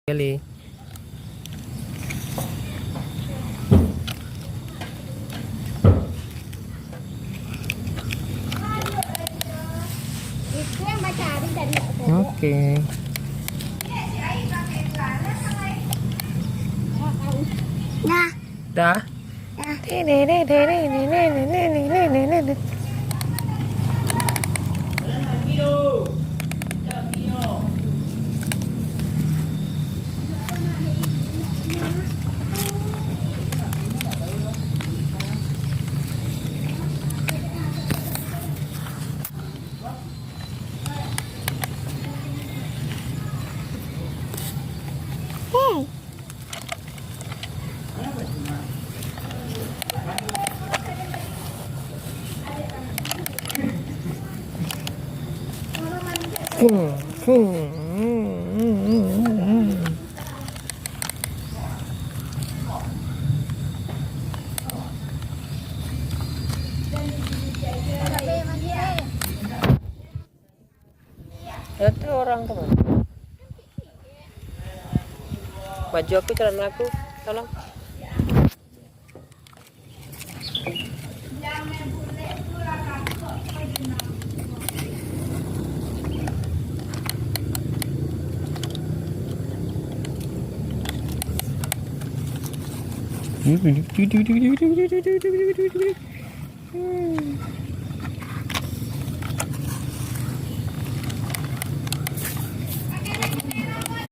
Kelly. Itu yang baca hari tadi. Oke. Nah, Dah. hey. Itu orang teman. Baju aku, celana aku, tolong.